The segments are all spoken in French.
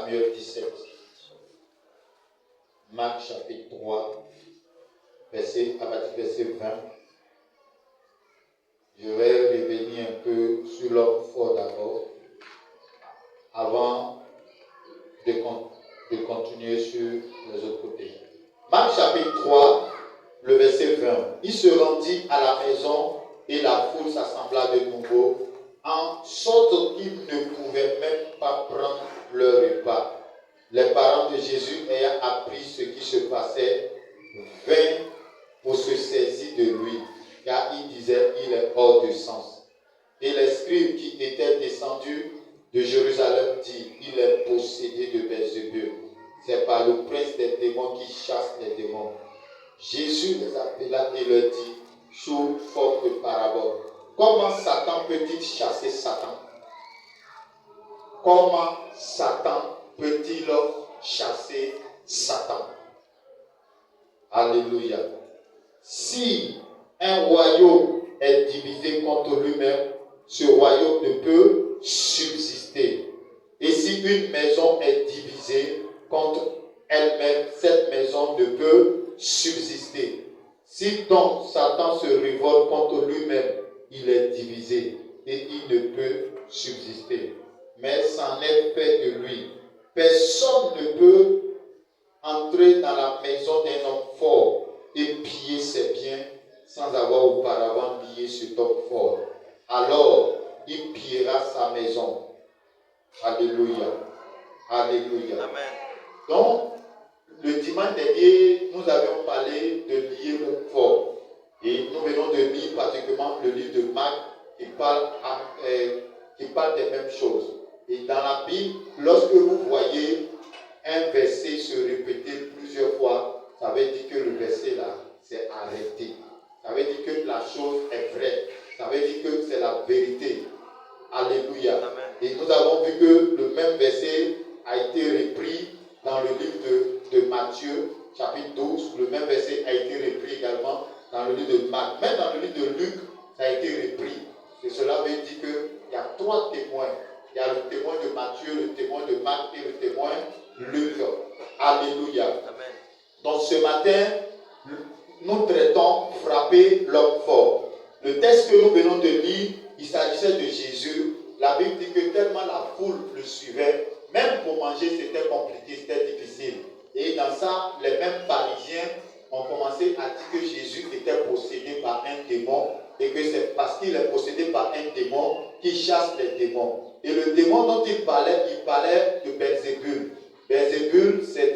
Samuel 17. Marc chapitre 3, à partir du verset 20. Je vais revenir un peu sur l'homme fort d'abord, avant de continuer sur les autres côtés. Marc chapitre 3, le verset 20. Il se rendit à la maison et la foule s'assembla de nouveau, en sorte qu'ils ne pouvaient même pas prendre leur repas. Les parents de Jésus ayant appris ce qui se passait, vinrent pour se saisir de lui, car ils disaient il est hors de sens. Et les scribes qui étaient descendus de Jérusalem dirent il est possédé de Belzébul. C'est par le prince des démons qui chasse les démons. Jésus les appela et leur dit sous forme de parabole, comment Satan peut-il chasser Satan? Comment Satan peut-il chasser Satan? Alléluia. Si un royaume est divisé contre lui-même, ce royaume ne peut subsister. Et si une maison est divisée contre elle-même, cette maison ne peut subsister. Si donc Satan se révolte contre lui-même, il est divisé et il ne peut subsister. Mais c'en est fait de lui. Personne ne peut entrer dans la maison d'un homme fort et piller ses biens sans avoir auparavant lié cet homme fort. Alors, il pillera sa maison. Alléluia. Alléluia. Amen. Donc, le dimanche dernier, nous avions parlé de lier l'homme fort. Et nous venons de lire particulièrement le livre de Marc qui parle des mêmes choses. Et dans la Bible, lorsque vous voyez un verset se répéter plusieurs fois, ça veut dire que le verset là, c'est arrêté. Ça veut dire que la chose est vraie. Ça veut dire que c'est la vérité. Alléluia. Amen. Et nous avons vu que le même verset a été repris dans le livre de Matthieu, chapitre 12. Le même verset a été repris également dans le livre de Marc. Même dans le livre de Luc, ça a été repris. Et cela veut dire qu'il y a 3 témoins. Il y a le témoin de Matthieu, le témoin de Marc et le témoin de Luc. Alléluia. Amen. Donc ce matin, nous traitons frapper l'homme fort. Le texte que nous venons de lire, il s'agissait de Jésus. La Bible dit que tellement la foule le suivait, même pour manger c'était compliqué, c'était difficile. Et dans ça, les mêmes pharisiens ont commencé à dire que Jésus était possédé par un démon et que c'est parce qu'il est possédé par un démon qu'il chasse les démons. Et le démon dont il parlait de Belzébul. Belzébul, c'est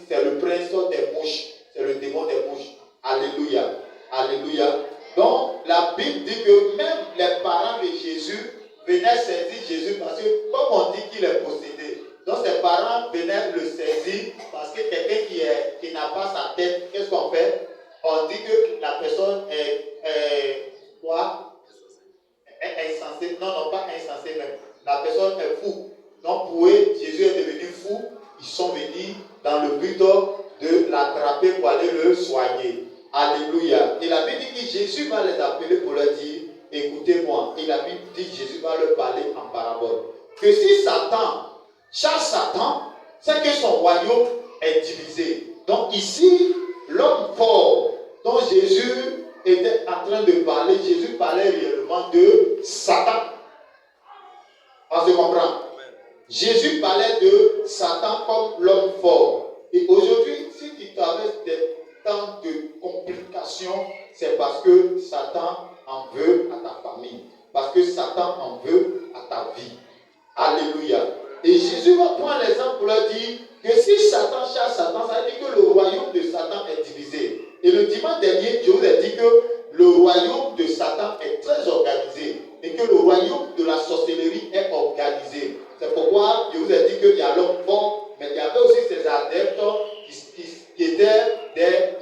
le prince des mouches, c'est le démon des mouches. Alléluia. Alléluia. Donc, la Bible dit que même les parents de Jésus venaient saisir Jésus parce que, comme on dit qu'il est possédé, donc ses parents venaient le saisir parce que quelqu'un qui n'a pas sa tête, qu'est-ce qu'on fait? On dit que la personne est quoi? Est insensée. Non, pas insensée même. La personne est fou. Donc, pour eux, Jésus est devenu fou. Ils sont venus dans le but de l'attraper pour aller le soigner. Alléluia. Et la Bible dit que Jésus va les appeler pour leur dire, écoutez-moi. Et la Bible dit que Jésus va leur parler en parabole. Que si Satan chasse Satan, c'est que son royaume est divisé. Donc ici, l'homme fort dont Jésus était en train de parler, Jésus parlait réellement de Satan. On se comprend? Jésus parlait de Satan comme l'homme fort. Et aujourd'hui, si tu traverses des temps de complications, c'est parce que Satan en veut à ta famille. Parce que Satan en veut à ta vie. Alléluia. Et Jésus va prendre l'exemple pour leur dire que si Satan chasse Satan, ça veut dire que le royaume de Satan est divisé. Et le dimanche dernier, je vous ai dit que le royaume de Satan est très organisé. Et que le royaume de la sorcellerie est organisé. C'est pourquoi je vous ai dit qu'il y a l'homme fort, mais il y avait aussi ses adeptes qui étaient des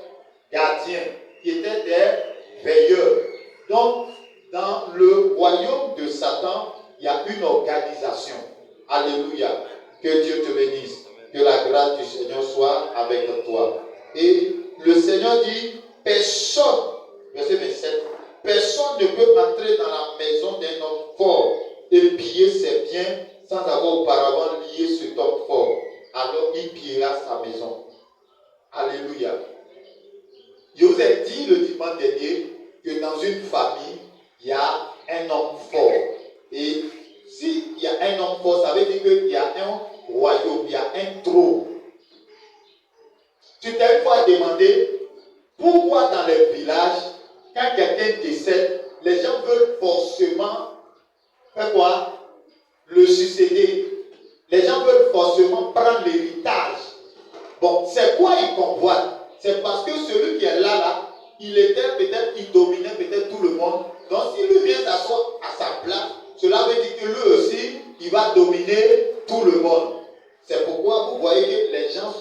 gardiens, qui étaient des veilleurs. Donc, dans le royaume de Satan, il y a une organisation. Alléluia. Que Dieu te bénisse. Que la grâce du Seigneur soit avec toi. Et le Seigneur dit, personne, verset 27, personne ne peut entrer dans la maison d'un homme fort et piller ses biens sans avoir auparavant lié cet homme fort. alors il pillera sa maison. Alléluia. Je vous ai dit le dimanche dernier que dans une famille, il y a un homme fort. Et s'il y a un homme fort, ça veut dire qu'il y a un royaume, il y a un trône. Tu t'es une fois demandé pourquoi dans les villages, quand quelqu'un décède, les gens veulent forcément faire quoi? Le succéder. Les gens veulent forcément prendre l'héritage. Bon, c'est quoi ils convoitent? C'est parce que celui qui est là, il était peut-être, il dominait peut-être tout le monde. Donc s'il lui vient s'asseoir à sa place, cela veut dire que lui aussi, il va dominer tout le monde. C'est pourquoi vous voyez que les gens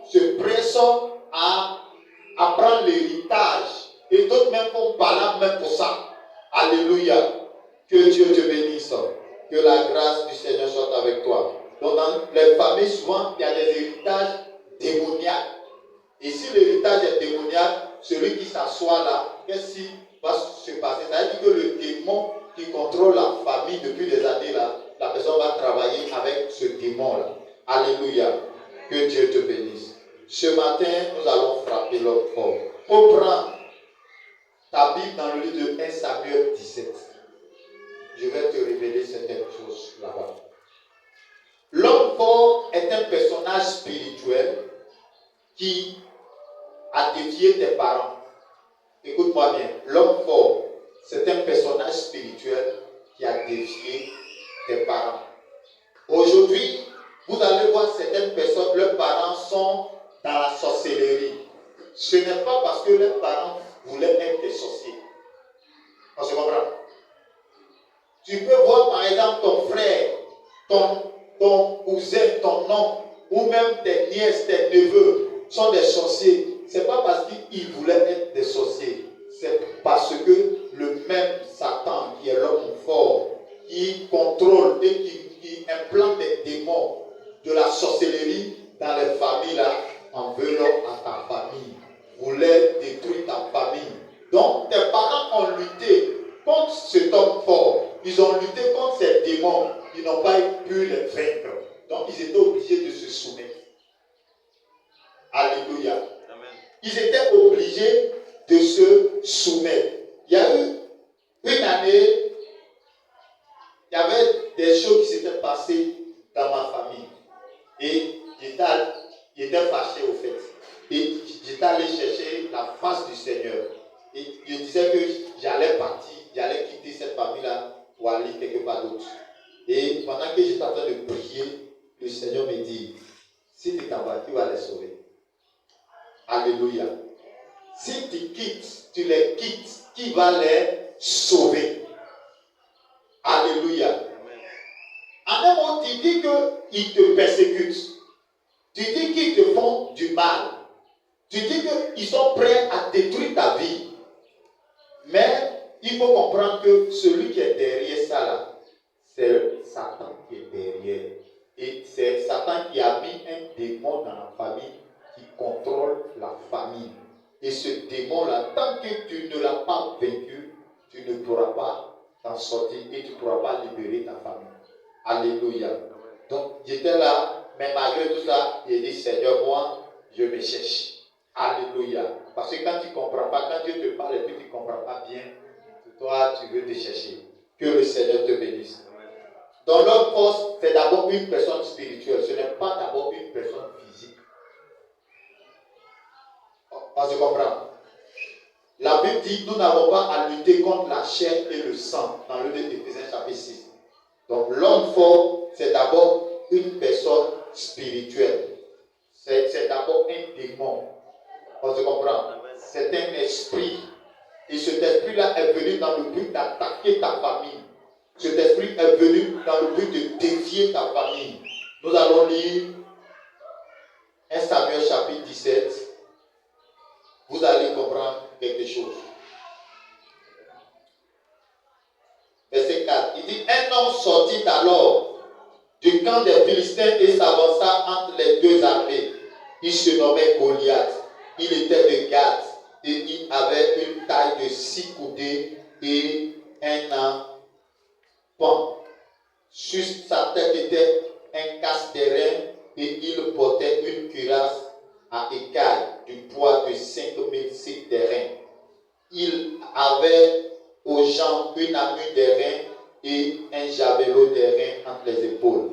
se pressent à prendre l'héritage. Et d'autres même font parler même pour ça. Alléluia. Que Dieu te bénisse. Que la grâce du Seigneur soit avec toi. Donc dans les familles, souvent, il y a des héritages démoniaques. Et si l'héritage est démoniaque, celui qui s'assoit là, qu'est-ce qui va se passer? Ça veut dire que le démon qui contrôle la famille depuis des années là, la personne va travailler avec ce démon là. Alléluia. Que Dieu te bénisse. Ce matin, nous allons frapper l'homme fort. Faut prendre ta Bible dans le livre de 1 Samuel 17. Je vais te révéler certaines choses là-bas. L'homme fort est un personnage spirituel qui a défié tes parents. Écoute-moi bien. L'homme fort, c'est un personnage spirituel qui a défié tes parents. Aujourd'hui, vous allez voir certaines personnes, leurs parents sont dans la sorcellerie. Ce n'est pas parce que leurs parents voulaient être des sorciers. On se comprend? Tu peux voir par exemple ton frère, ton cousin, ton oncle, ou même tes nièces, tes neveux sont des sorciers. Ce n'est pas parce qu'ils voulaient être des sorciers. C'est parce que le même Satan, qui est l'homme fort, qui contrôle et qui implante des démons de la sorcellerie dans les familles là, en voulant à ta famille, voulait détruire ta famille. Donc tes parents ont lutté contre cet homme fort. Ils ont lutté contre ces démons. Ils n'ont pas pu les vaincre. Donc ils étaient obligés de se soumettre. Alléluia. Amen. Ils étaient obligés de se soumettre. Il y a eu une année, il y avait des choses qui s'étaient passées dans ma famille. Et j'étais fâché au fait. Et j'étais allé chercher la face du Seigneur. Et je disais que j'allais partir, j'allais quitter cette famille-là pour aller quelque part d'autre. Et pendant que j'étais en train de prier, le Seigneur me dit, si tu t'en vas, tu vas les sauver. Alléluia. Si tu les quittes, qui va les sauver? Alléluia. En un mot, tu dis qu'ils te persécutent. Tu dis qu'ils te font du mal. Tu dis qu'ils sont prêts à détruire ta vie. Mais il faut comprendre que celui qui est derrière ça là, c'est Satan qui est derrière. Et c'est Satan qui a mis un démon dans la famille qui contrôle la famille. Et ce démon-là, tant que tu ne l'as pas vaincu, tu ne pourras pas t'en sortir et tu ne pourras pas libérer ta famille. Alléluia. Donc j'étais là, mais malgré tout ça, j'ai dit, Seigneur, moi, je me cherche. Alléluia. Parce que quand tu ne comprends pas, quand Dieu te parle et que tu ne comprends pas bien, toi, tu veux te chercher. Que le Seigneur te bénisse. Donc l'homme force, c'est d'abord une personne spirituelle. Ce n'est pas d'abord une personne physique. On se comprend. La Bible dit, nous n'avons pas à lutter contre la chair et le sang. Dans le livre d'Éphésiens chapitre 6. Donc l'homme fort, c'est d'abord une personne spirituelle. C'est d'abord un démon. On se comprend. C'est un esprit. Et cet esprit-là est venu dans le but d'attaquer ta famille. Cet esprit est venu dans le but de défier ta famille. Nous allons lire 1 Samuel chapitre 17. Vous allez comprendre quelque chose. Verset 4. Il dit, un homme sortit alors du camp des Philistins et s'avança entre les deux armées. Il se nommait Goliath. Il était de Gath et il avait une taille de 6 coudées et un pan. Sur sa tête était un casque d'airain et il portait une cuirasse à écailles du poids de 5000 cycles d'airain. Il avait aux jambes une armure d'airain et un javelot d'airain entre les épaules.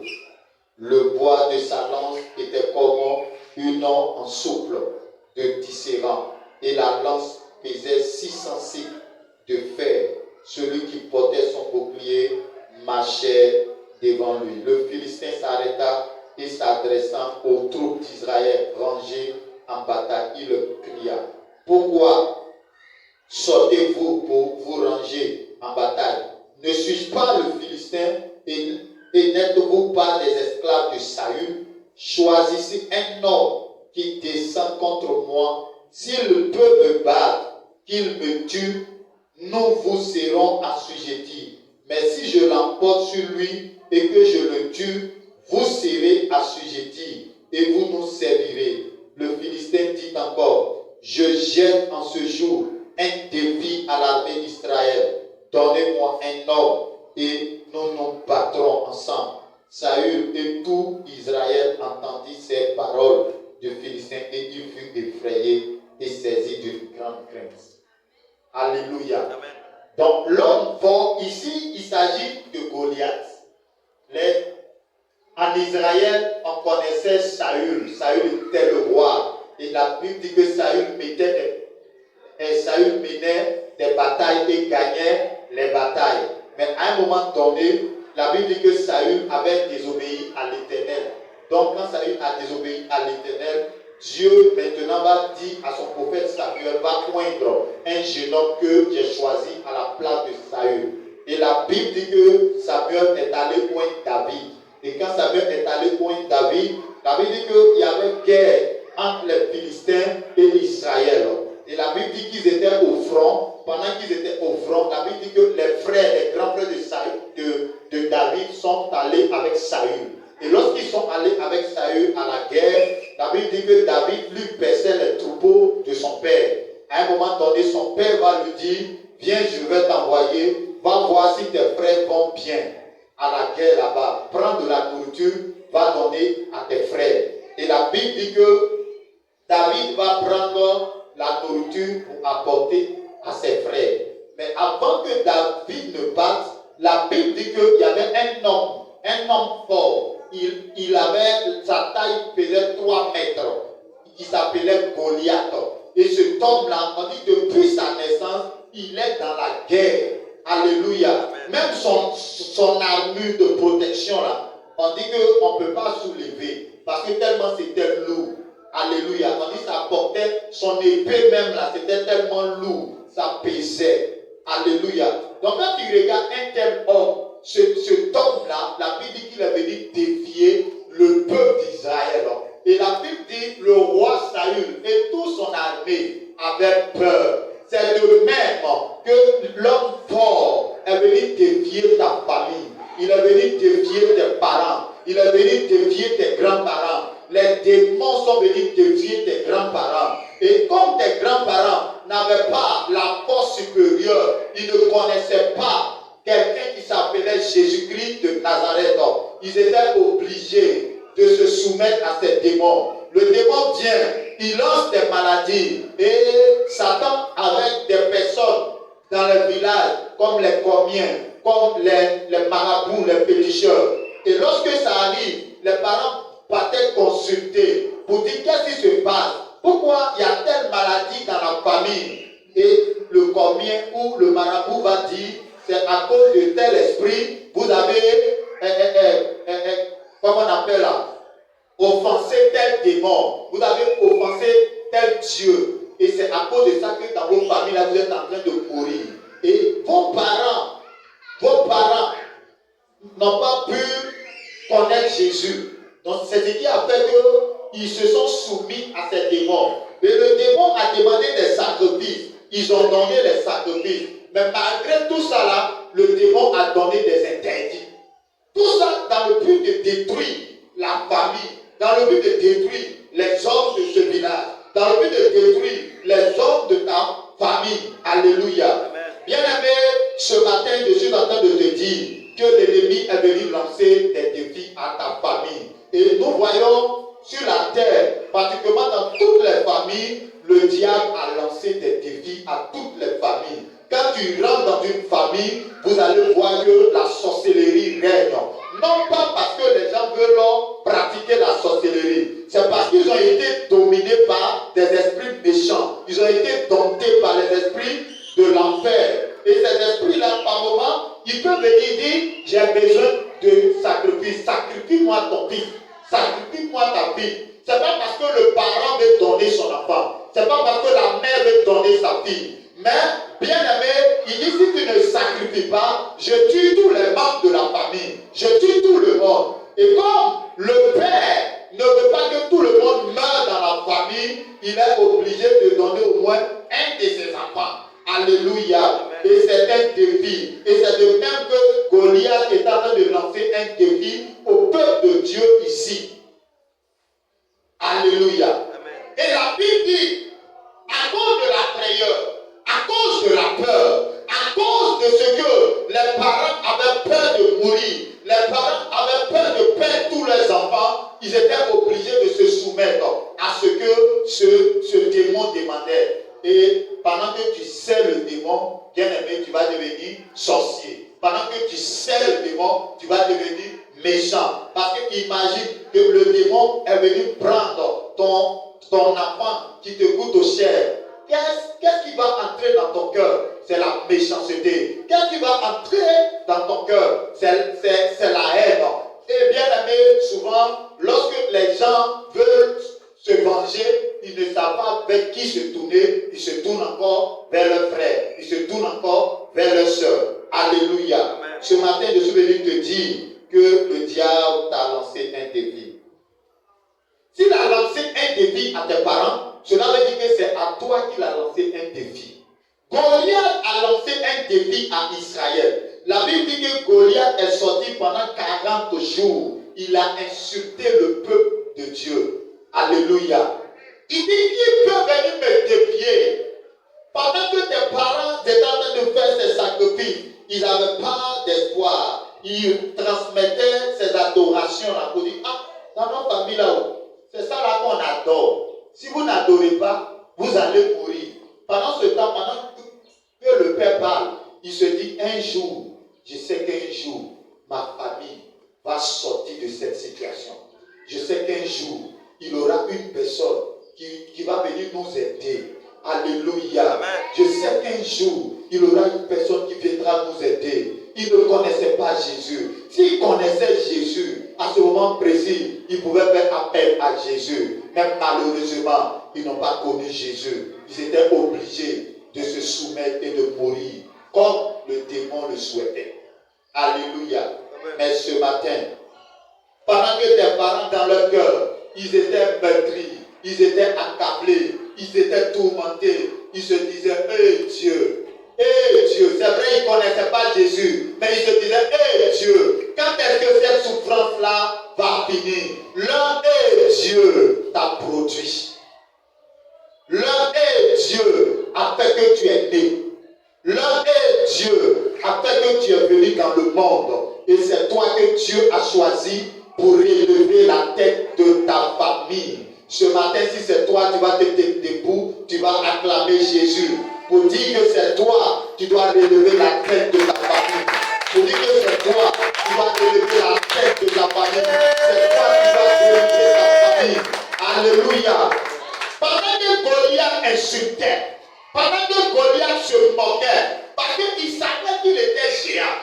Le bois de sa lance était comme une onde en souple de tisserand, et la lance pesait 600 cycles de fer. Celui qui portait son bouclier marchait devant lui. Le Philistin s'arrêta et s'adressant aux troupes d'Israël rangées en bataille, il cria: pourquoi sortez-vous pour vous ranger en bataille? Ne suis-je pas le Philistin et n'êtes-vous pas des esclaves de Saül? Choisissez un homme qui descend contre moi. S'il peut me battre, qu'il me tue, nous vous serons assujettis. Mais si je l'emporte sur lui et que je le tue, vous serez assujettis et vous nous servirez. Le Philistin dit encore: je jette en ce jour un défi à l'armée d'Israël. Donnez-moi un homme et nous nous battrons ensemble. Saül et tout Israël entendit ces paroles du Philistin et il fut effrayé et saisi d'une grande crainte. Alléluia. Amen. Donc l'homme fort, ici il s'agit de Goliath. En Israël, on connaissait Saül. Saül était le roi. Et la Bible dit que Saül menait des batailles et gagnait les batailles. Mais à un moment donné, la Bible dit que Saül avait désobéi à l'Éternel. Donc quand Saül a désobéi à l'Éternel, Dieu maintenant va dire à son prophète Samuel: va oindre un jeune homme que j'ai choisi à la place de Saül. Et la Bible dit que Samuel est allé oindre David. Et quand Samuel est allé oindre David, la Bible dit qu'il y avait guerre entre les Philistins et Israël. Et la Bible dit qu'ils étaient au front. Pendant qu'ils étaient au front, la Bible dit que les frères, les grands frères de David sont allés avec Saül. Et lorsqu'ils sont allés avec Saül à la guerre, la Bible dit que David lui paissait les troupeaux de son père. À un moment donné, son père va lui dire: viens, je vais t'envoyer, va voir si tes frères vont bien à la guerre là-bas. Prends de la nourriture, va donner à tes frères. Et la Bible dit que David va prendre la nourriture pour apporter à ses frères. Mais avant que David ne parte, la Bible dit qu'il y avait un homme fort. Il avait, sa taille faisait 3 mètres. Il s'appelait Goliath. Et cet homme-là, on dit depuis sa naissance, il est dans la guerre. Alléluia. Même son armure de protection là, on dit qu'on ne peut pas soulever parce que tellement c'était lourd. Alléluia. On dit que ça portait son épée même là, c'était tellement lourd, ça pesait. Alléluia. Donc quand tu regardes un tel homme, cet homme-là, la Bible dit qu'il est venu défier le peuple d'Israël. Et la Bible dit le roi Saül et toute son armée avaient peur. C'est de même que l'homme fort est venu défier ta famille. Il est venu défier tes parents. Il est venu défier tes grands-parents. Les démons sont venus défier tes grands-parents. Et comme tes grands-parents n'avaient pas la force supérieure, ils ne connaissaient pas quelqu'un qui s'appelait Jésus-Christ de Nazareth, ils étaient obligés de se soumettre à ces démons. Le démon vient, il lance des maladies et Satan avec des personnes dans le village comme les comiens, comme les marabouts, les péticheurs. Et lorsque ça arrive, les parents partaient consulter pour dire qu'est-ce qui se passe, pourquoi il y a telle maladie dans la famille. Et le comien ou le marabout va dire c'est à cause de tel esprit, vous avez, comment on appelle là, offensé tel démon, vous avez offensé tel Dieu. Et c'est à cause de ça que dans vos familles là, vous êtes en train de mourir. Et vos parents n'ont pas pu connaître Jésus. Donc c'est ce qui a fait qu'ils se sont soumis à ces démons. Et le démon a demandé des sacrifices. Ils ont donné les sacrifices. Mais malgré tout ça là, le démon a donné des interdits. Tout ça dans le but de détruire la famille, dans le but de détruire les hommes de ce village, dans le but de détruire les hommes de ta famille. Alléluia. Bien-aimé, ce matin, je suis en train de te dire que l'ennemi est venu lancer des défis à ta famille. Et nous voyons sur la terre, particulièrement dans toutes les familles, le diable a lancé des défis à toutes les familles. Quand tu rentres dans une famille, vous allez voir que la sorcellerie règne. Non pas parce que les gens veulent pratiquer la sorcellerie, c'est parce qu'ils ont été dominés par des esprits méchants. Ils ont été domptés par les esprits de l'enfer. Et ces esprits-là, par moment, ils peuvent venir dire, j'ai besoin de sacrifice. Sacrifie-moi ton fils. Sacrifie-moi ta fille. C'est pas parce que le parent veut donner son enfant. C'est pas parce que la mère veut donner sa fille. Mais, bien aimé, il dit, si tu ne sacrifies pas, je tue tous les membres de la famille. Je tue tout le monde. Et comme le père ne veut pas que tout le monde meure dans la famille, il est obligé de donner au moins un de ses enfants. Alléluia. Et c'est un défi. Et c'est de même que Goliath est en train de lancer un défi au peuple de Dieu ici. Alléluia. Amen. Et la Bible dit, à cause de la frayeur, à cause de la peur, à cause de ce que les parents avaient peur de mourir, les parents avaient peur de perdre tous leurs enfants, ils étaient obligés de se soumettre à ce que ce démon demandait. Et pendant que tu sais le démon, bien aimé, tu vas devenir sorcier. Pendant que tu sais le démon, tu vas devenir méchant. Parce que imagine que le démon est venu prendre ton enfant qui te coûte au cher. Qu'est-ce qui va entrer dans ton cœur? C'est la méchanceté. Qu'est-ce qui va entrer dans ton cœur? C'est la haine. Et bien aimé, souvent, lorsque les gens veulent se venger, ils ne savent pas vers qui se tourner. Ils se tournent encore vers leurs frères. Ils se tournent encore vers leurs sœurs. Alléluia. Amen. Ce matin, je suis venu te dire que le diable t'a lancé un défi. S'il a lancé un défi à tes parents, cela veut dire que c'est à toi qu'il a lancé un défi. Goliath a lancé un défi à Israël. La Bible dit que Goliath est sorti pendant 40 jours. Il a insulté le peuple de Dieu. Alléluia. Il dit, qui peut venir me défier? Pendant que tes parents étaient en train de faire ces sacrifices, ils n'avaient pas d'espoir. Ils transmettaient ces adorations là pour dire, ah, dans notre famille là-haut, c'est ça là qu'on adore. Si vous n'adorez pas, vous allez mourir. Pendant ce temps, pendant que le Père parle, il se dit, un jour, je sais qu'un jour, ma famille va sortir de cette situation. Je sais qu'un jour, il y aura une personne qui va venir nous aider. Alléluia. Amen. Je sais qu'un jour, il y aura une personne qui viendra nous aider. Ils ne connaissaient pas Jésus. S'ils connaissaient Jésus, à ce moment précis, ils pouvaient faire appel à Jésus. Mais malheureusement, ils n'ont pas connu Jésus. Ils étaient obligés de se soumettre et de mourir, comme le démon le souhaitait. Alléluia. Amen. Mais ce matin, pendant que tes parents dans leur cœur, ils étaient meurtris, ils étaient accablés, ils étaient tourmentés, ils se disaient, Dieu, c'est vrai, ils ne connaissaient pas Jésus, mais ils se disaient, Dieu, quand est-ce que cette souffrance-là va finir? L'un, Dieu t'a produit. L'un, Dieu a fait que tu es né. L'un, Dieu a fait que tu es venu dans le monde. Et c'est toi que Dieu a choisi pour relever la tête de ta famille. Ce matin, si c'est toi, tu vas te tenir debout, tu vas acclamer Jésus. Pour dire que c'est toi, tu dois relever la tête de ta famille. Pour dire que c'est toi, tu vas relever la tête de ta famille. C'est toi qui vas relever ta famille. Alléluia. Pendant que Goliath insultait, pendant que Goliath se moquait, parce qu'il savait qu'il était géant,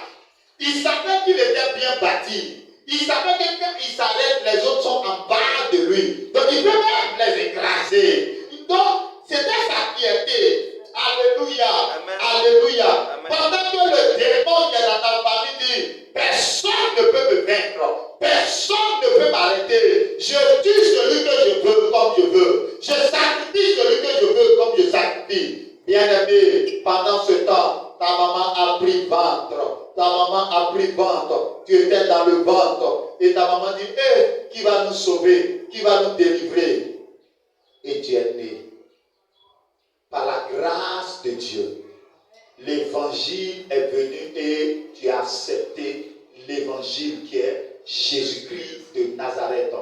il savait qu'il était bien bâti. Il savait que quand il s'arrête, les autres sont en bas de lui. Donc il peut même les écraser. Donc c'était sa fierté. Alléluia. Amen. Alléluia. Amen. Pendant que le démon qui est dans ta famille dit, personne ne peut me vaincre. Personne ne peut m'arrêter. Je tue celui que je veux comme je veux. Je sacrifie celui que je veux comme je sacrifie. Bien-aimé, pendant ce temps, ta maman a pris ventre. Ta maman a pris ventre. Tu étais dans le ventre. Et ta maman dit, qui va nous sauver? Qui va nous délivrer? Et tu es né. Par la grâce de Dieu, l'évangile est venu et tu as accepté l'évangile qui est Jésus-Christ de Nazareth.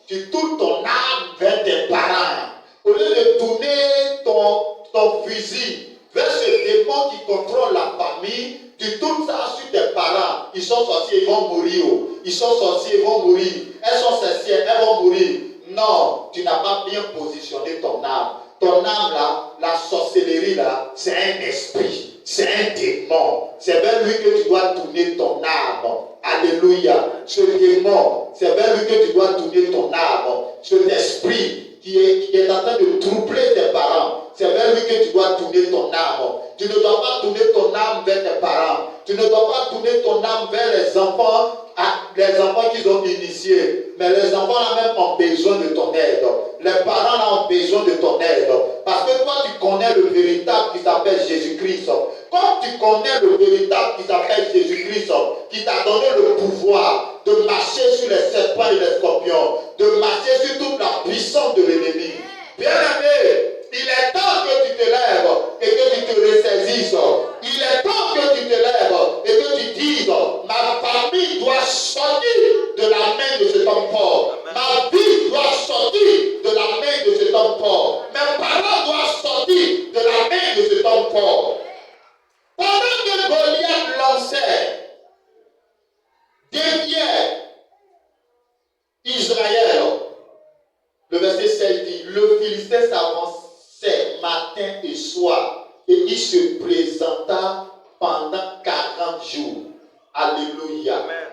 tu tournes ton âme vers tes parents. Au lieu de tourner ton fusil vers ce démon qui contrôle la famille, tu tournes ça sur tes parents. Ils sont sorciers, ils vont mourir. Ils sont sorciers, ils vont mourir. Elles sont sorcières, elles vont mourir. Non, tu n'as pas bien positionné ton âme. Ton âme là, la sorcellerie là, c'est un esprit, c'est un démon. C'est vers lui que tu dois tourner ton âme. Alléluia. Ce démon, c'est vers lui que tu dois tourner ton âme. Cet esprit qui est en train de troubler tes parents, c'est vers lui que tu dois tourner ton âme. Tu ne dois pas tourner ton âme vers tes parents. Tu ne dois pas tourner ton âme vers les enfants qu'ils ont initiés. Mais les enfants là même ont besoin de ton aide. Les parents là ont besoin de ton aide. Parce que toi tu connais le véritable qui s'appelle Jésus-Christ. Comme tu connais le véritable qui s'appelle Jésus-Christ, qui t'a donné le pouvoir de marcher sur les serpents et les scorpions, de marcher sur toute la puissance de l'ennemi. Bien-aimé, il est temps que tu te lèves et que tu te ressaisisses. Il est temps que tu te lèves et que tu dises, ma famille doit sortir de la main de cet homme fort. Ma vie doit sortir de la main de cet homme fort. Mes parents doivent sortir de la main de cet homme fort. Pendant que Goliath lançait, défiait Israël, le verset 16 dit, le Philistin s'avançait matin et soir et il se présenta pendant 40 jours. Alléluia. Amen.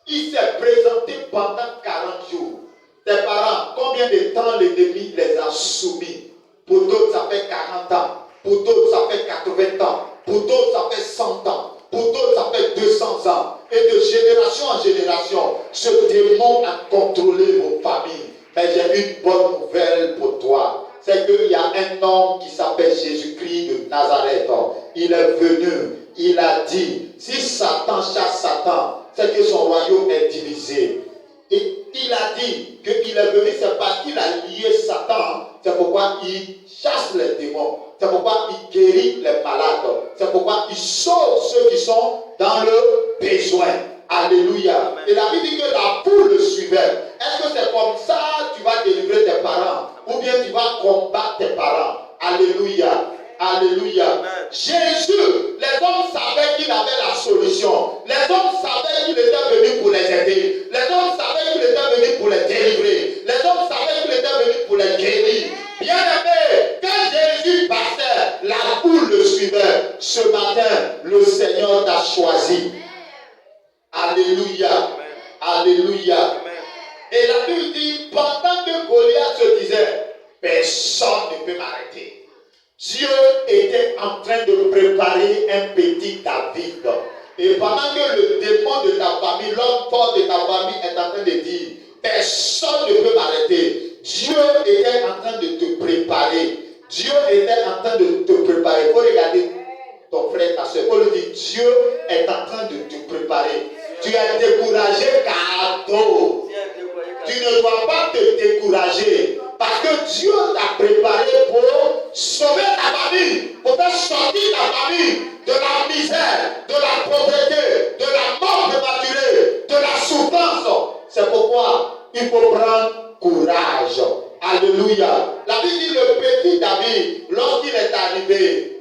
Il s'est présenté pendant 40 jours. Tes parents, combien de temps l'ennemi les a soumis? Pour d'autres, ça fait 40 ans. Pour d'autres, ça fait 80 ans. Pour d'autres, ça fait 100 ans. Pour d'autres, ça fait 200 ans. Et de génération en génération, ce démon a contrôlé vos familles. Mais j'ai une bonne nouvelle pour toi. C'est qu'il y a un homme qui s'appelle Jésus-Christ de Nazareth. Il est venu, il a dit, si Satan chasse Satan, c'est que son royaume est divisé. Et il a dit qu'il est venu, c'est parce qu'il a lié Satan. C'est pourquoi il chasse les démons. C'est pourquoi il guérit les malades. C'est pourquoi il sauve ceux qui sont dans le besoin. Alléluia. Et la Bible dit que la poule le suivait. Est-ce que c'est comme ça que tu vas délivrer tes parents? Ou bien tu vas combattre tes parents? Alléluia. Alléluia. Amen. Jésus, les hommes savaient qu'il avait la solution. Les hommes savaient qu'il était venu pour les aider. Les hommes savaient qu'il était venu pour les délivrer. Les hommes savaient qu'il était venu pour les guérir. Bien aimé, quand Jésus passait, la foule le suivait. Ce matin, le Seigneur t'a choisi. Alléluia. Amen. Alléluia. Amen. Et la Bible dit, pendant que Goliath se disait, personne ne peut m'arrêter. Dieu était en train de préparer un petit David. Et pendant que le démon de ta famille, l'homme fort de ta famille est en train de dire, personne ne peut m'arrêter. Dieu était en train de te préparer. Dieu était en train de te préparer. Il faut regarder ton frère, ta soeur. Il faut lui dire, Dieu est en train de te préparer. Tu es découragé, cadeau. Tu ne dois pas te décourager. Parce que Dieu t'a préparé pour sauver ta famille, pour faire sortir ta famille de la misère, de la pauvreté, de la mort prématurée, de la souffrance. C'est pourquoi il faut prendre courage. Alléluia. La Bible dit le petit David, lorsqu'il est arrivé,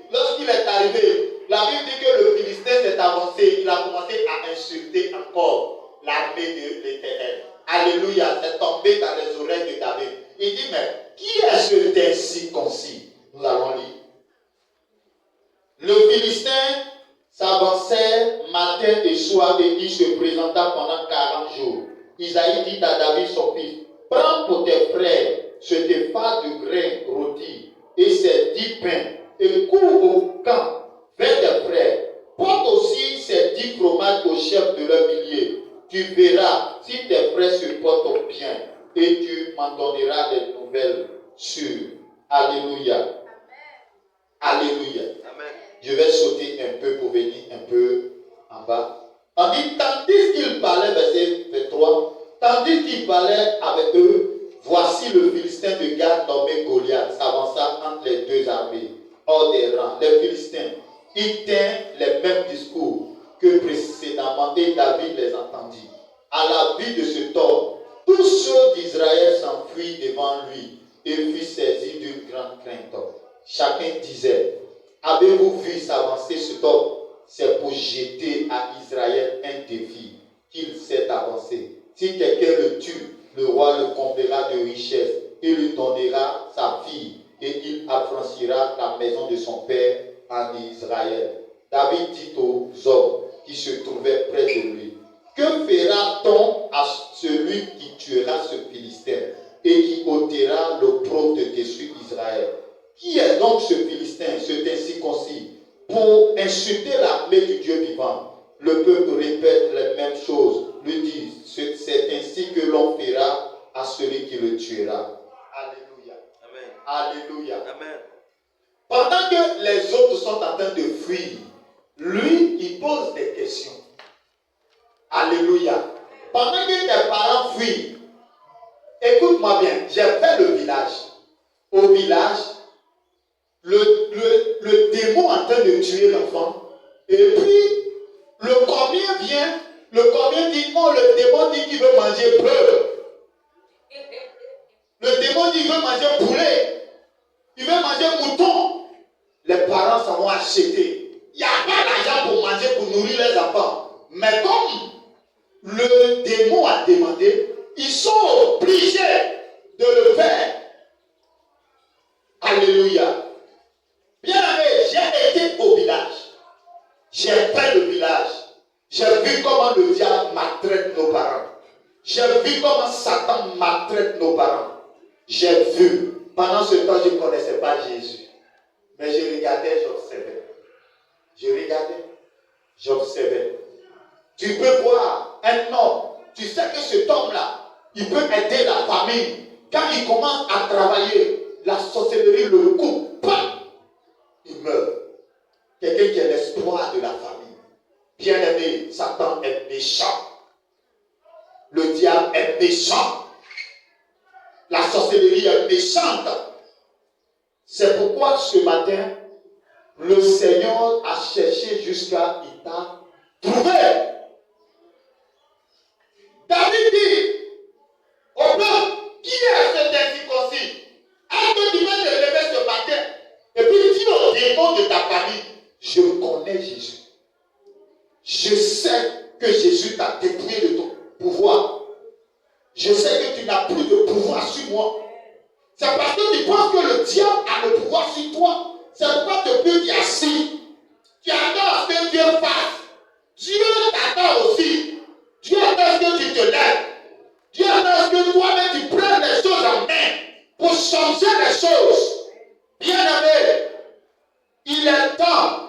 la Bible dit que le Philistin s'est avancé, il a commencé à insulter encore l'armée de l'Éternel. Alléluia, c'est tombé dans les oreilles de David. Il dit, mais qui est ce incirconcis? Nous allons lire. Le Philistin s'avançait matin et soir et il se présenta pendant 40 jours. Isaïe dit à David son fils, prends pour tes frères ce fards de grains rôtis et ces 10 pains et cours au camp vers tes frères. Porte aussi ces 10 fromages au chef de leur millier. Tu verras si tes frères se portent bien et tu m'en donneras des nouvelles sûres. Alléluia. Amen. Alléluia. Amen. Je vais sauter un peu pour venir un peu en bas. On dit, tandis qu'il parlait, verset 23, tandis qu'il parlait avec eux, voici le Philistin de Gath nommé Goliath s'avança entre les deux armées, hors des rangs. Les Philistins, ils tinrent les mêmes discours que précédemment et David les entendit. À la vue de cet homme, tous ceux d'Israël devant lui et fut saisi d'une grande crainte. Chacun disait, avez-vous vu s'avancer cet homme? C'est pour jeter à Israël un défi qu'il s'est avancé. Si quelqu'un le tue, le roi le comblera de richesses et lui donnera sa fille et il affranchira la maison de son père en Israël. David dit aux hommes qui se trouvaient près de lui, que fera-t-on à celui qui tuera ce Philistin et qui ôtera l'opprobre de dessus Israël? Qui est donc ce Philistin, cet incirconcis, pour insulter l'armée du Dieu vivant? Le peuple répète les mêmes choses, lui dit, c'est ainsi que l'on fera à celui qui le tuera. Alléluia. Amen. Alléluia. Amen. Pendant que les autres sont en train de fuir, lui, il pose des questions. Alléluia. Pendant que tes parents fuient, écoute-moi bien, j'ai fait le village. Au village, le démon en train de tuer l'enfant. Et puis, le combien vient, le combien dit, non, le démon dit qu'il veut manger bœuf. Le démon dit qu'il veut manger poulet. Il veut manger mouton. Les parents s'en vont acheter. Il n'y a pas d'argent pour manger, pour nourrir les enfants. Mais comme le démon a demandé, ils sont obligés de le faire. Alléluia. Bien aimé, j'ai été au village. J'ai fait le village. J'ai vu comment le diable maltraite nos parents. J'ai vu comment Satan maltraite nos parents. J'ai vu. Pendant ce temps, je ne connaissais pas Jésus. Mais je regardais, j'observais. Je regardais, j'observais. Tu peux voir un homme. Tu sais que cet homme-là, il peut aider la famille. Quand il commence à travailler, la sorcellerie le coupe. Il meurt. Quelqu'un qui est l'espoir de la famille. Bien-aimé, Satan est méchant. Le diable est méchant. La sorcellerie est méchante. C'est pourquoi ce matin, le Seigneur a cherché jusqu'à il t'a trouvé. David dit au peuple, qui est cet incirconcis? Est-ce que tu vas te lever ce matin et puis dis au démon de ta famille, je connais Jésus. Je sais que Jésus t'a dépouillé de ton pouvoir. Je sais que tu n'as plus de pouvoir sur moi. C'est parce que tu penses que le diable a le pouvoir sur toi. C'est pourquoi depuis tu es assis. Tu attends à ce que Dieu fasse. Dieu t'attend aussi. Dieu attend à ce que tu te lèves. Dieu attend à ce que toi-même tu prennes les choses en main pour changer les choses. Bien-aimé, il est temps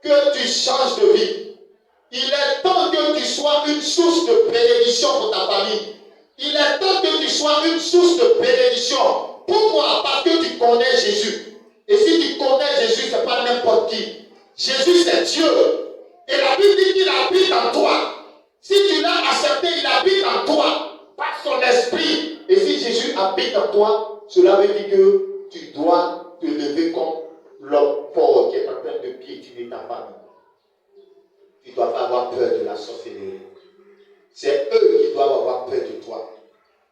que tu changes de vie. Il est temps que tu sois une source de bénédiction pour ta famille. Il est temps que tu sois une source de bénédiction. Pourquoi? Parce que tu connais Jésus. Et si tu connais Jésus, ce n'est pas n'importe qui. Jésus, c'est Dieu. Et la Bible dit qu'il habite en toi. Si tu l'as accepté, il habite en toi. Par son esprit. Et si Jésus habite en toi, cela veut dire que tu dois te lever comme l'homme fort qui est en train de piétiner ta famille. Tu ne dois pas avoir peur de la sorcellerie. C'est eux qui doivent avoir peur de toi.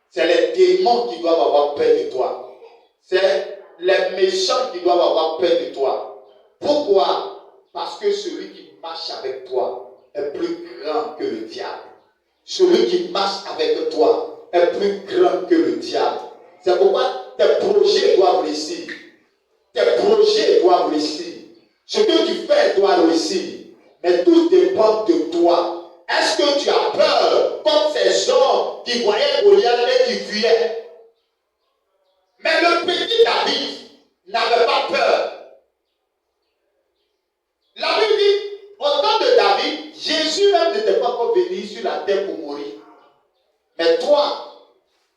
C'est les démons qui doivent avoir peur de toi. C'est les méchants qui doivent avoir peur de toi. Pourquoi? Parce que celui qui marche avec toi est plus grand que le diable. Celui qui marche avec toi est plus grand que le diable. C'est pourquoi tes projets doivent réussir. Tes projets doivent réussir. Ce que tu fais doit réussir. Mais tout dépend de toi. Est-ce que tu as peur comme ces hommes qui voyaient Goliath et qui fuyaient? Mais le petit David n'avait pas peur. La Bible dit, au temps de David, Jésus même n'était pas encore venu sur la terre pour mourir. Mais toi,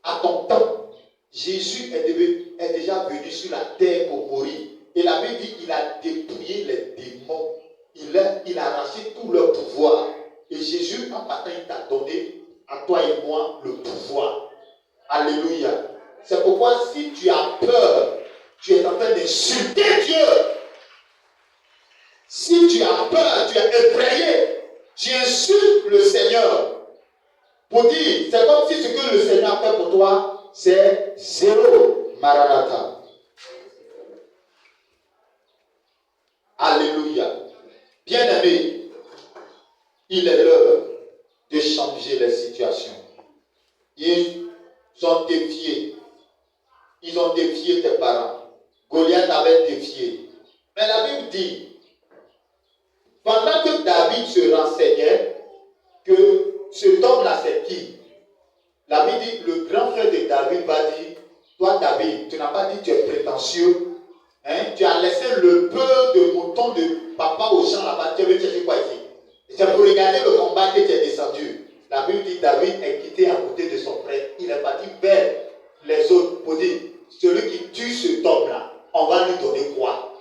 à ton temps, Jésus est déjà venu sur la terre pour mourir. Et la Bible dit qu'il a dépouillé les démons. Il a arraché tout leur pouvoir. Et Jésus, un matin, il t'a donné à toi et moi le pouvoir. Alléluia. C'est pourquoi si tu as peur, tu es en train d'insulter Dieu. Si tu as peur, tu es effrayé, tu insultes le Seigneur. Pour dire, c'est comme si ce que le Seigneur a fait pour toi, c'est 0. Maranatha. Alléluia. Bien-aimé, il est l'heure de changer les situations. Ils ont défié. Ils ont défié tes parents. Goliath avait défié. Mais la Bible dit, pendant que David se renseignait, que cet homme-là, c'est qui? La Bible dit, le grand frère de David va dire, toi David, tu n'as pas dit tu es prétentieux, hein? Tu as laissé le peu de mouton de papa au champ là-bas, tu veux chercher quoi ici? C'est pour regarder le combat que tu es descendu. La Bible dit, David est quitté à côté de son frère, il est parti vers les autres pour dire, celui qui tue cet homme-là, on va lui donner quoi?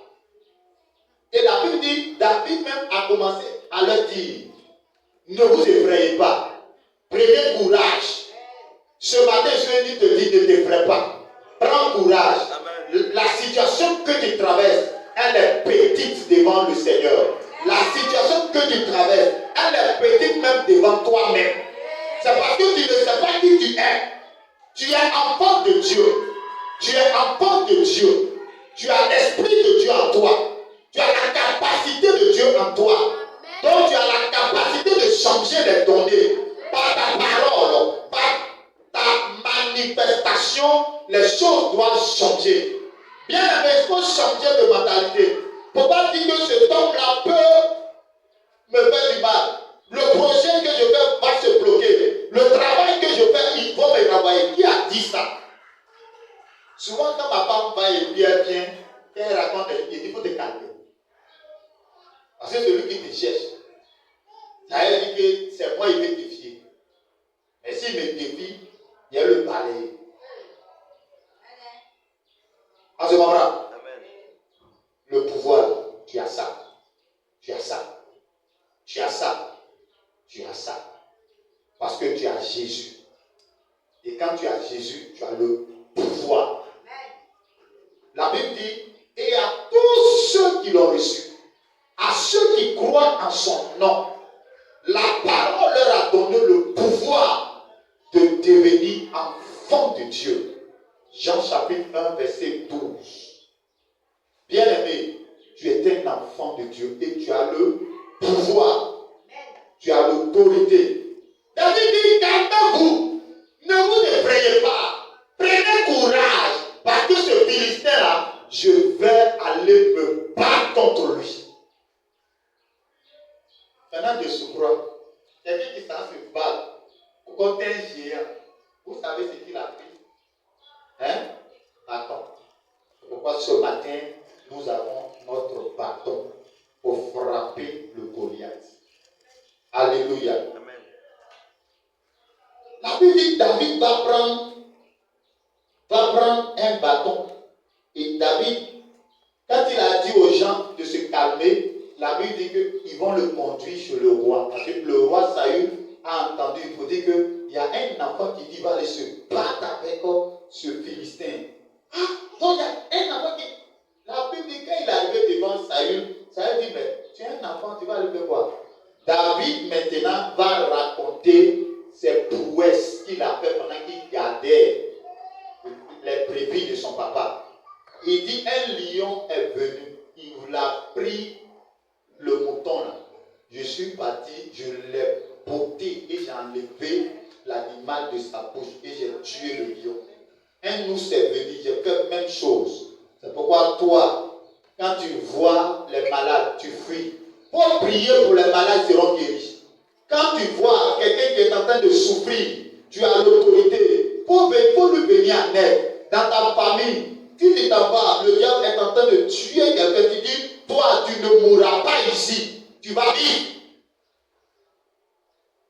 Et la Bible dit, David même a commencé à leur dire, ne vous effrayez pas, prenez courage. Ce matin, je te dis, ne t'effraie pas. Prends courage. Amen. La situation que tu traverses, elle est petite devant le Seigneur. La situation que tu traverses, elle est petite même devant toi-même. C'est parce que tu ne sais pas qui tu es. Tu es enfant de Dieu. Tu es enfant de Dieu. Tu as l'Esprit de Dieu en toi. Tu as la capacité de Dieu en toi. Donc tu as la capacité de changer les données par ta parole, par ta manifestation. Les choses doivent changer. Bien aimé, il faut changer de mentalité. Il ne faut pas dire que cet homme-là peut me faire du mal. Le projet que je fais va se bloquer. Le travail que je fais, ils vont me renvoyer. Qui a dit ça? Souvent, quand ma femme va et bien, elle raconte, elle dit, il faut te calmer. Parce que celui qui te cherche, ça veut dire que c'est moi qui vais te défier. Mais s'il me défie, il y a le balayer. En ce moment, le pouvoir, tu as ça. Tu as ça. Tu as ça. Tu as ça. Parce que tu as Jésus. Et quand tu as Jésus, tu as le pouvoir. La Bible dit, et à tous ceux qui l'ont reçu, à ceux qui croient en son nom, la parole leur a donné le pouvoir de devenir enfants de Dieu. Jean chapitre 1, verset 12. Bien-aimé, tu es un enfant de Dieu et tu as le pouvoir. Tu as l'autorité. David dit, calmez-vous. Ne vous effrayez pas. Prenez courage. Parce que ce Philistin-là, je vais aller me battre contre lui. Maintenant, je crois. Quelqu'un qui s'en se bat contre un géant. Vous savez ce qu'il a fait? Hein? Bâton. C'est pourquoi ce matin, nous avons notre bâton pour frapper le Goliath. Alléluia. Amen. La Bible dit que David va prendre un bâton. Et David, quand il a dit aux gens de se calmer, la Bible dit qu'ils vont le conduire chez le roi. Parce que le roi Saül a entendu, il faut dire qu'il y a un enfant qui dit va aller se battre avec ce Philistin. Ah, donc il y a un enfant qui... La Bible dit quand il est arrivé devant Saül, Saül dit, mais tu es un enfant, tu vas aller faire quoi? David maintenant va raconter ses prouesses qu'il a fait pendant qu'il gardait les brebis de son papa. Il dit, un lion est venu, il a pris le mouton là. Je suis parti, je l'ai botté et j'ai enlevé l'animal de sa bouche et j'ai tué le lion. Un ours est venu, j'ai fait la même chose. C'est pourquoi toi, quand tu vois les malades, tu fuis. Pour prier pour les malades, ils seront guéris. Quand tu vois quelqu'un qui est en train de souffrir, tu as l'autorité pour lui venir en aide. Dans ta famille, si tu t'en vas, le diable est en train de tuer quelqu'un, tu dis, toi, tu ne mourras pas ici, tu vas vivre.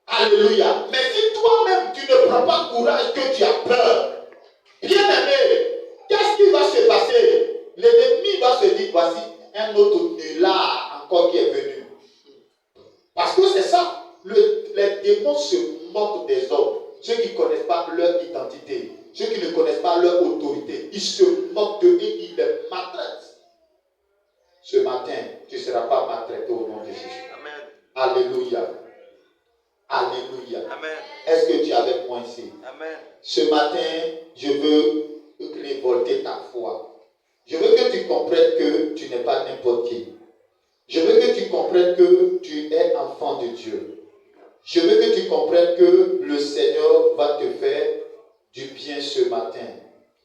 Alléluia. Mais si toi-même, tu ne prends pas courage, que tu as peur, bien aimé, qu'est-ce qui va se passer? L'ennemi va se dire, voici un autre nulard encore qui est venu. Parce que c'est ça. Les démons se moquent des hommes. Ceux qui ne connaissent pas leur identité. Ceux qui ne connaissent pas leur autorité. Ils se moquent d'eux et ils les maltraitent. Ce matin, tu ne seras pas maltraité au nom de Jésus. Amen. Alléluia. Alléluia. Amen. Est-ce que tu es avec moi ici? Amen. Ce matin, je veux que tu n'es pas n'importe qui. Je veux que tu comprennes que tu es enfant de Dieu. Je veux que tu comprennes que le Seigneur va te faire du bien ce matin.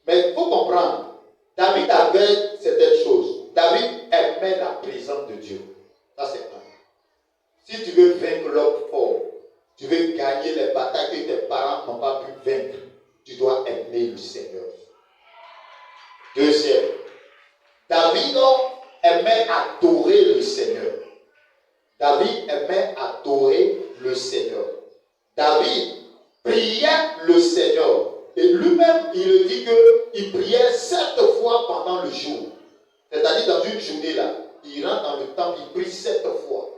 Mais il faut comprendre, David avait certaines choses. David aimait la présence de Dieu. Ça c'est un. Si tu veux vaincre l'homme fort, tu veux gagner les batailles que tes parents n'ont pas pu vaincre, tu dois aimer le Seigneur. Deuxième, David aimait adorer le Seigneur. David aimait adorer le Seigneur. David priait le Seigneur. Et lui-même, il le dit qu'il priait 7 fois pendant le jour. C'est-à-dire dans une journée là, il rentre dans le temple, il prie 7 fois.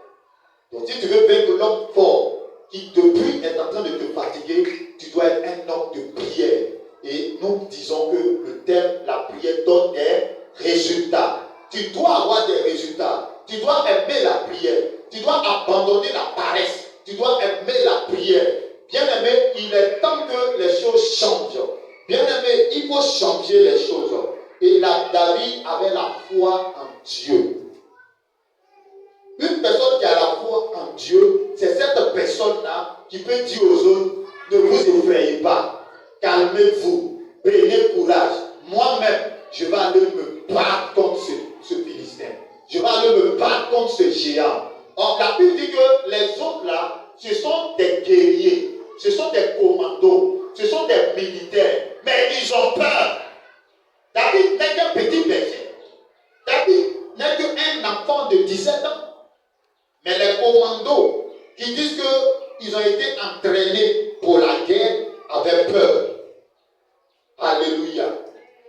Donc si tu veux vaincre l'homme fort, qui depuis est en train de te fatiguer, tu dois être un homme de prière. Et nous disons que le terme, la prière donne des résultats. Tu dois avoir des résultats. Tu dois aimer la prière. Tu dois abandonner la paresse. Tu dois aimer la prière. Bien-aimé, il est temps que les choses changent. Bien-aimé, il faut changer les choses. Et là, David avait la foi en Dieu. Une personne qui a la foi en Dieu, c'est cette personne-là qui peut dire aux autres, ne vous effrayez pas, calmez-vous, prenez courage. Moi-même, je vais aller me battre contre ce Philistin. Je vais aller me battre contre ce géant. Or, la Bible dit que les autres là, ce sont des guerriers, ce sont des commandos, ce sont des militaires, mais ils ont peur. David n'est qu'un petit berger. David n'est qu'un enfant de 17 ans. Mais les commandos qui disent qu'ils ont été entraînés pour la guerre avaient peur. Alléluia.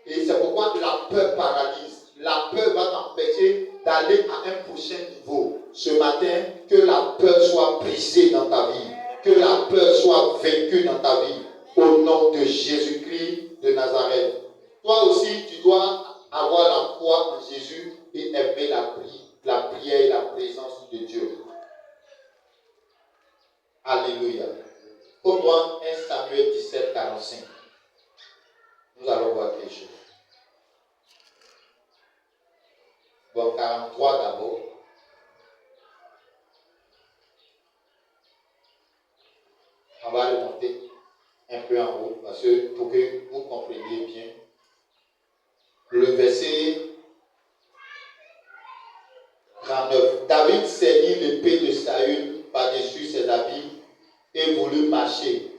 Et c'est pourquoi la peur paralyse. La peur va t'empêcher d'aller à un prochain niveau. Ce matin, que la peur soit brisée dans ta vie. Que la peur soit vaincue dans ta vie. Au nom de Jésus-Christ de Nazareth. Toi aussi, tu dois avoir la foi en Jésus et aimer la prière et la présence de Dieu. Alléluia. Faut prendre 1 Samuel 17, 45. Nous allons voir quelque chose. Bon, 43 d'abord. On va remonter un peu en haut parce que pour que vous compreniez bien. Le verset 39. David saignit l'épée de Saül par-dessus ses habits et voulut marcher,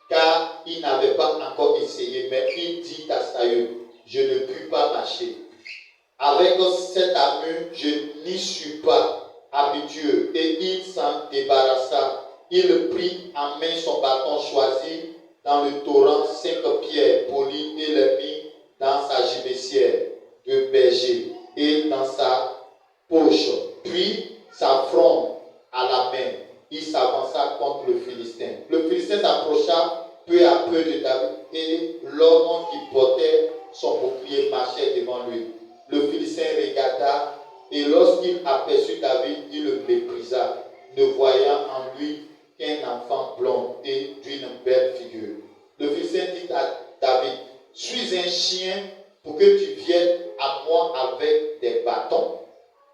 car il n'avait pas encore essayé, mais il dit à Saül, je ne puis pas marcher. Avec cette armure, je n'y suis pas habitué. Et il s'en débarrassa. Il prit en main son bâton choisi dans le torrent 5 pierres polies et les mit dans sa gibecière de berger et dans sa poche. Puis sa fronde à la main, il s'avança contre le Philistin. Le Philistin s'approcha peu à peu de David et l'homme qui portait son bouclier marchait devant lui. Le Philistin regarda et lorsqu'il aperçut David, il le méprisa, ne voyant en lui qu'un enfant blond et d'une belle figure. Le Philistin dit à David, suis un chien pour que tu viennes à moi avec des bâtons.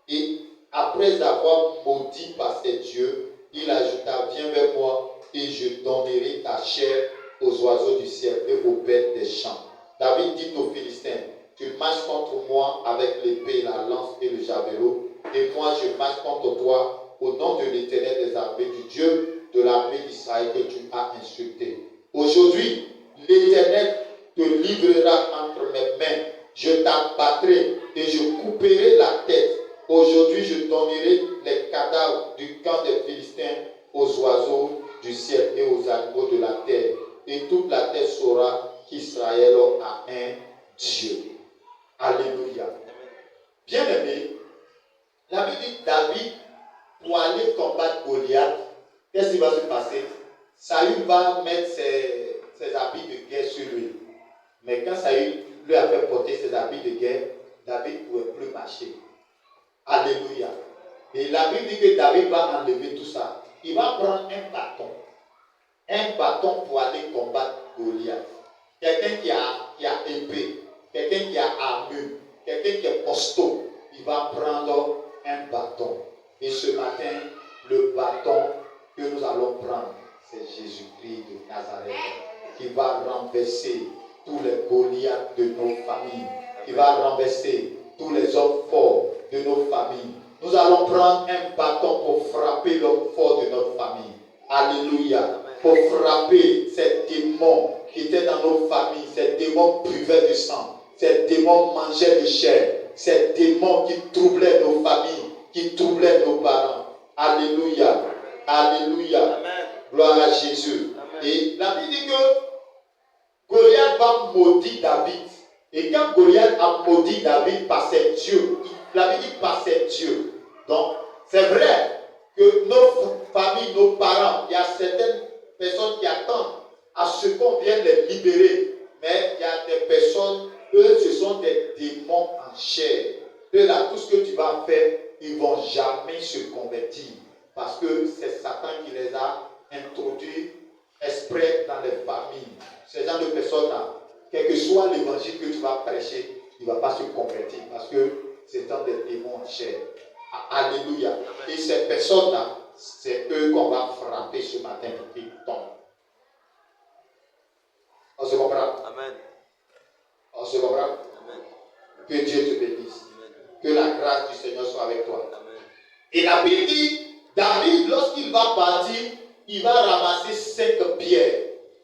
Et après avoir maudit par ses dieux, il ajouta, viens vers moi et je donnerai ta chair aux oiseaux du ciel et aux bêtes des champs. David dit aux Philistins, tu marches contre moi avec l'épée, la lance et le javelot, et moi je marche contre toi au nom de l'Éternel des armées, du Dieu de l'armée d'Israël que tu as insulté. Aujourd'hui, l'Éternel te livrera entre mes mains, je t'abattrai et je couperai la tête. Aujourd'hui, je donnerai les cadavres du camp des Philistins aux oiseaux du ciel et aux animaux de la terre. Et toute la terre saura qu'Israël a un Dieu. Alléluia. Bien-aimé, la Bible dit David, pour aller combattre Goliath, qu'est-ce qui va se passer? Saül va mettre ses habits de guerre sur lui. Mais quand Saül lui a fait porter ses habits de guerre, David ne pouvait plus marcher. Alléluia. Et la Bible dit que David va enlever tout ça. Il va prendre un bâton. Un bâton pour aller combattre Goliath. Quelqu'un qui a épée. Quelqu'un qui a armure. quelqu'un qui est costaud, il va prendre un bâton. Et ce matin, le bâton que nous allons prendre, c'est Jésus-Christ de Nazareth, qui va renverser tous les Goliaths de nos familles, qui va renverser tous les hommes forts de nos familles. Nous allons prendre un bâton pour frapper l'homme fort de notre famille. Alléluia. Pour frapper ces démons qui étaient dans nos familles, ces démons buvaient du sang, ces démons mangeaient de chair, ces démons qui troublaient nos familles, qui troublaient nos parents. Alléluia. Alléluia. Amen. Gloire à Jésus. Amen. Et la Bible dit que Goliath va maudire David. Et quand Goliath a maudit David par ses dieux, la Bible dit par ses dieux. Donc, c'est vrai que nos familles, nos parents, il y a certaines personnes qui attendent à ce qu'on vienne les libérer. Mais il y a des personnes, eux, ce sont des démons en chair. Eux, là, tout ce que tu vas faire, ils ne vont jamais se convertir. Parce que c'est Satan qui les a introduits exprès dans les familles. Ces gens de personnes-là, quel que soit l'évangile que tu vas prêcher, il ne va pas se convertir. Parce que c'est un des démons en chair. Alléluia. Et ces personnes-là, c'est eux qu'on va frapper ce matin pour qu'ils tombent. On se comprend? Amen. On se comprend? Amen. Que Dieu te bénisse. Amen. Que la grâce du Seigneur soit avec toi. Amen. Et la Bible dit, David, lorsqu'il va partir, il va ramasser 5 pierres.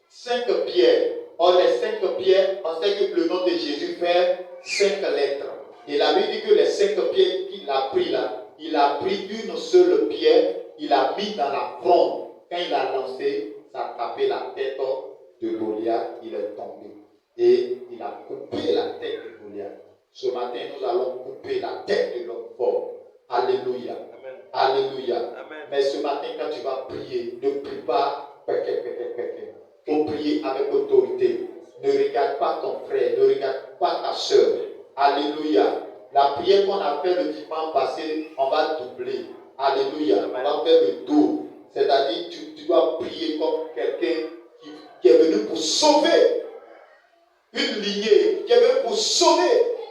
5 pierres. Or, les 5 pierres, on sait que le nom de Jésus fait 5 lettres. Et la Bible dit que les 5 pierres qu'il a pris là, il a pris une seule pierre, il a mis dans la fronde. Quand il a lancé, ça a tapé la tête de Goliath, il est tombé. Et il a coupé la tête de Goliath. Ce matin, nous allons couper la tête de l'homme fort. Alléluia. Amen. Alléluia. Amen. Mais ce matin, quand tu vas prier, ne prie pas. Il faut prier avec autorité. Ne regarde pas ton frère, ne regarde pas ta soeur. Alléluia. La prière qu'on a fait le dimanche passé, on va doubler. Alléluia. On va faire le double. C'est-à-dire, tu dois prier comme quelqu'un qui est venu pour sauver une lignée, qui est venu pour sauver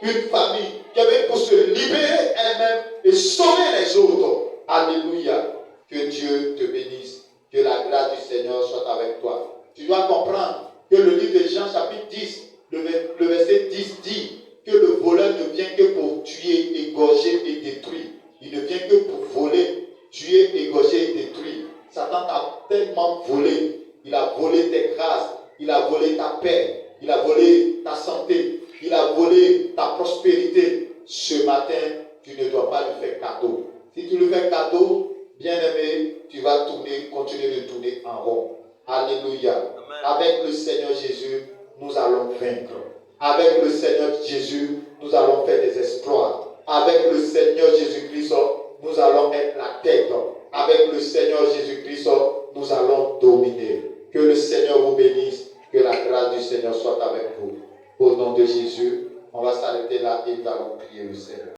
une famille, qui est venu pour se libérer elle-même et sauver les autres. Alléluia. Que Dieu te bénisse. Que la grâce du Seigneur soit avec toi. Tu dois comprendre que le livre de Jean chapitre 10, le verset 10 dit que le voleur ne vient que pour tuer, égorger et détruire. Il ne vient que pour voler, tuer, égorger et détruire. Satan t'a tellement volé. Il a volé tes grâces, il a volé ta paix, il a volé ta santé, il a volé ta prospérité. Ce matin, tu ne dois pas lui faire cadeau. Si tu lui fais cadeau, bien-aimé, tu vas continuer de tourner en rond. Alléluia. Amen. Avec le Seigneur Jésus, nous allons vaincre. Avec le Seigneur Jésus, nous allons faire des exploits. Avec le Seigneur Jésus-Christ, nous allons être la tête. Avec le Seigneur Jésus-Christ, nous allons dominer. Que le Seigneur vous bénisse. Que la grâce du Seigneur soit avec vous. Au nom de Jésus, on va s'arrêter là et nous allons prier le Seigneur.